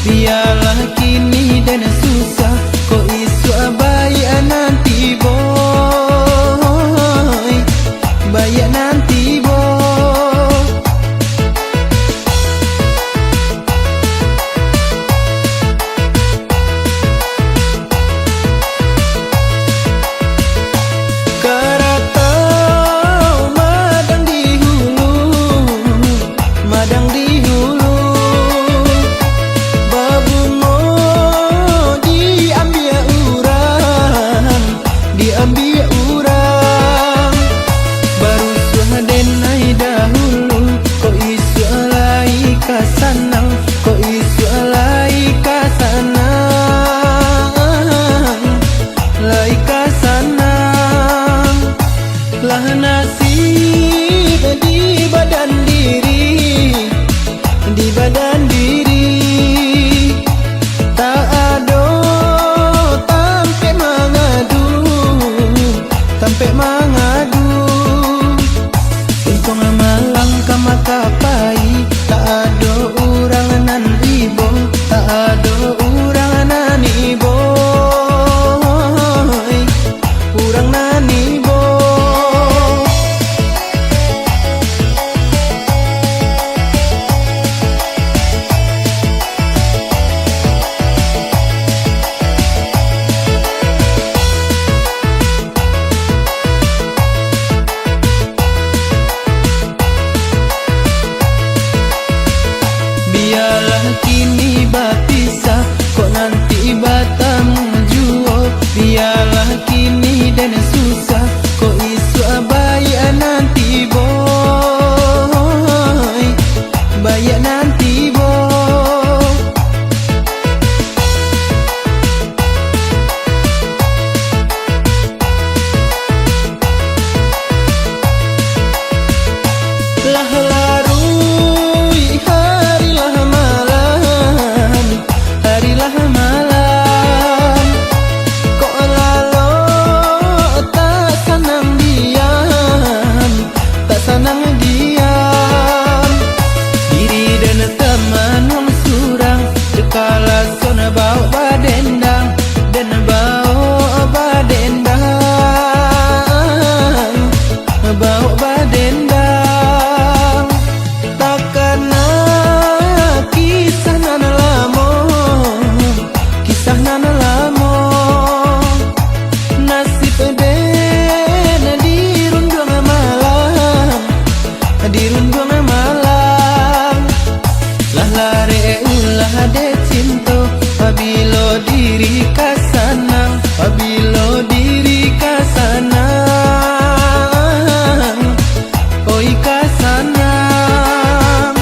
Biarlah kini dan susah, kok isu abaya nanti tan lamo nasib den dirundung malam dirundung malam lah lare ulah de cinta pabilo diri kasanang pabilo diri kasanang oi kasanang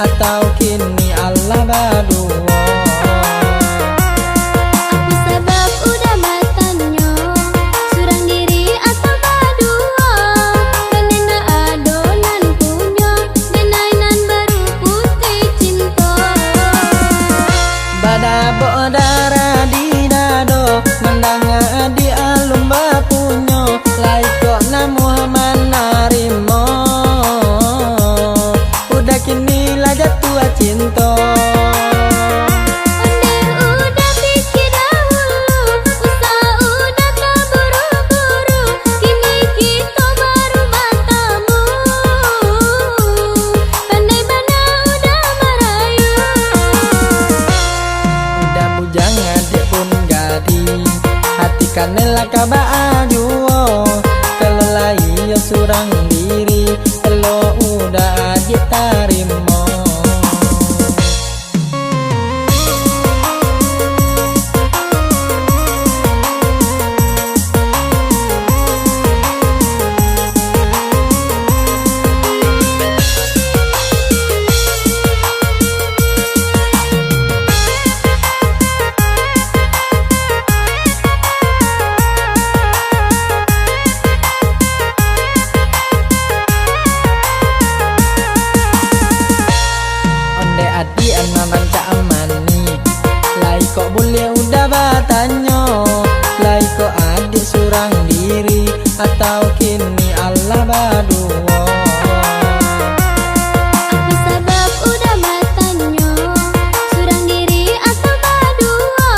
atau kini Allah berdua. Apa sebab udah matanya surang diri atau berdua? Kanena adonan punya denainan baru putih cinta. Bada bodara di dado mendanga di alum bapunyo laiko na Muhammad narimo udah kini lah jatuh cinta. Onde udah pikir dahulu, usaha udah tak buru-buru, kini kita baru bertemu. Pandai mana udah merayu. Udah bujang adik pun gadi hati kanela kabaa juo kalau lai yo surang diri lo udah adik tarimo. Adi anak cak amani lai kok boleh udah batanyo lai kok adik surang diri atau kini Allah berdua. Apa sebab udah matanya surang diri atau berdua?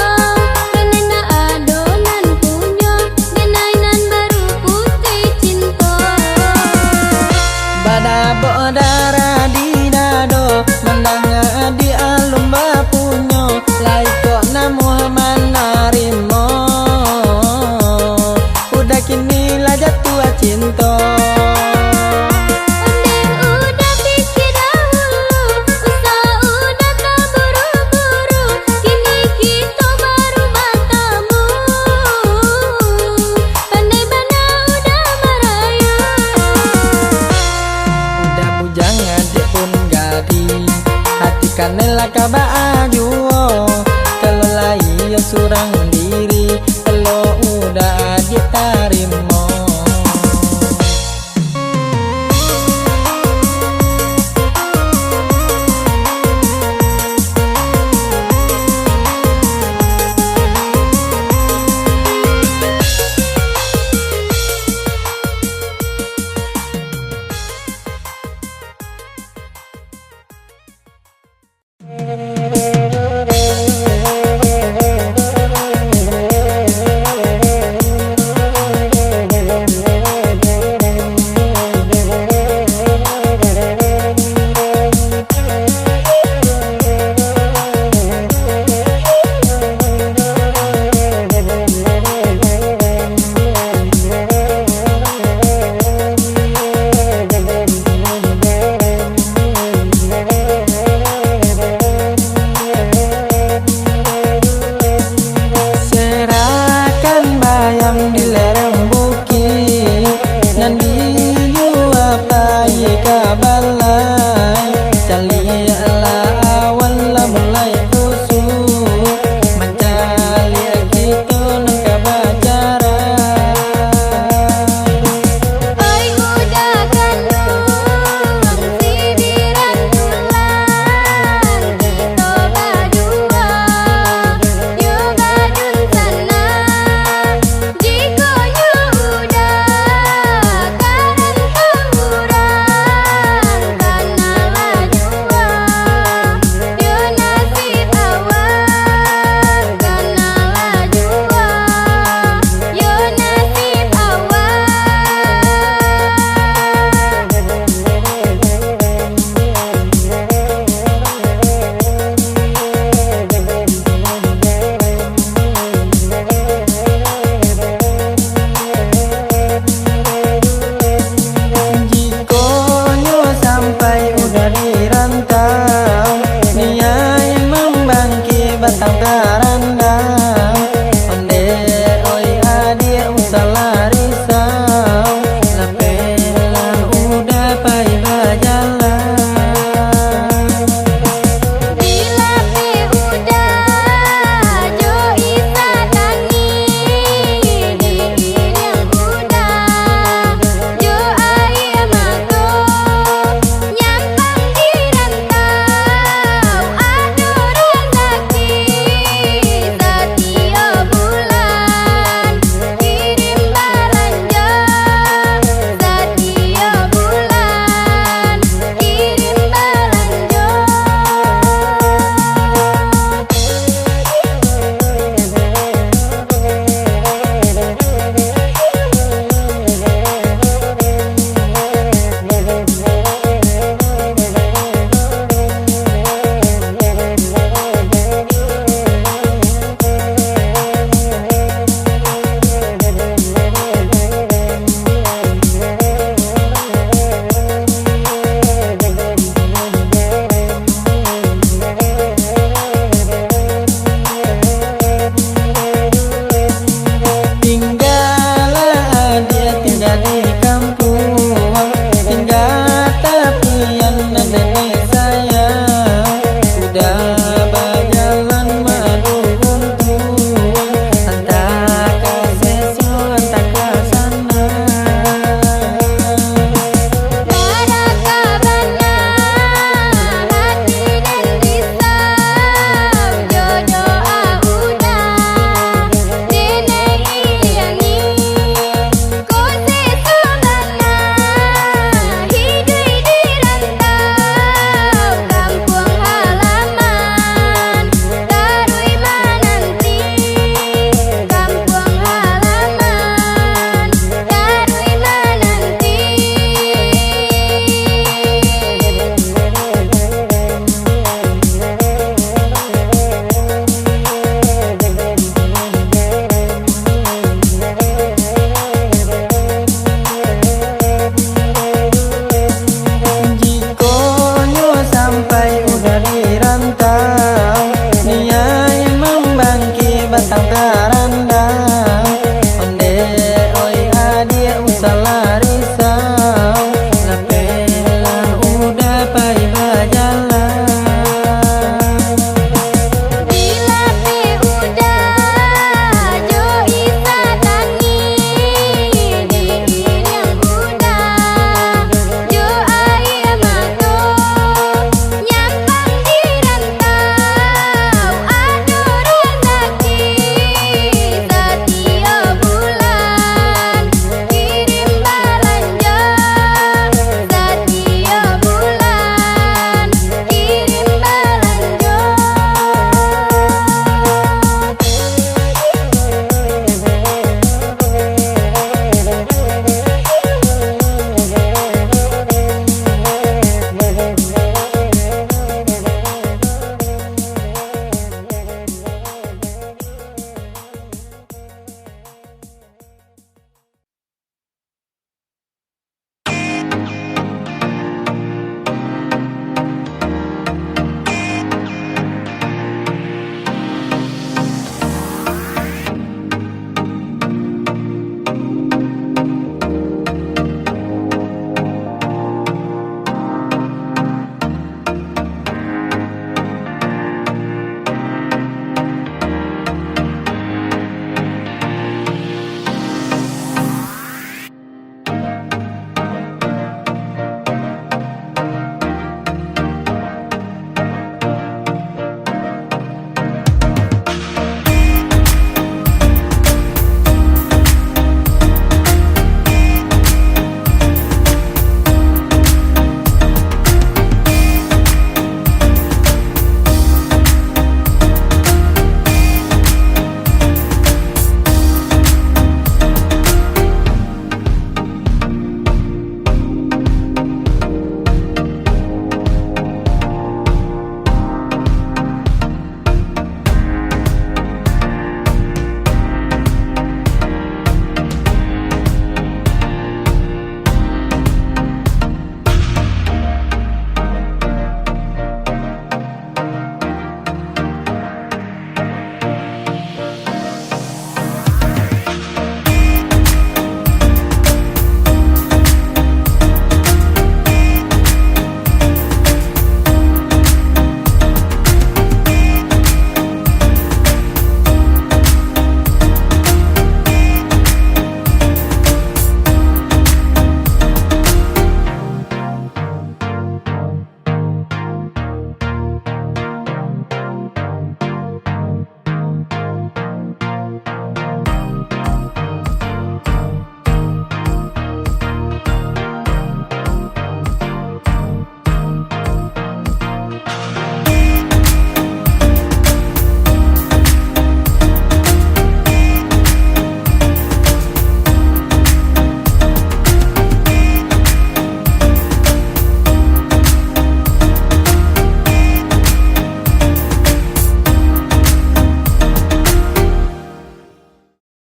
Kanena adonan punya denainan baru putih cinta. Bada bodara di dado mendanga di alum bapunyo lai kok na Muhammad narimo udah kini lah jatuh cinta. Onde udah pikir dahulu, usaha udah tak buru-buru, kini kita baru bertemu. Pandai mana udah merayu. Udah bujang adik pun gadi hati kanela kabaa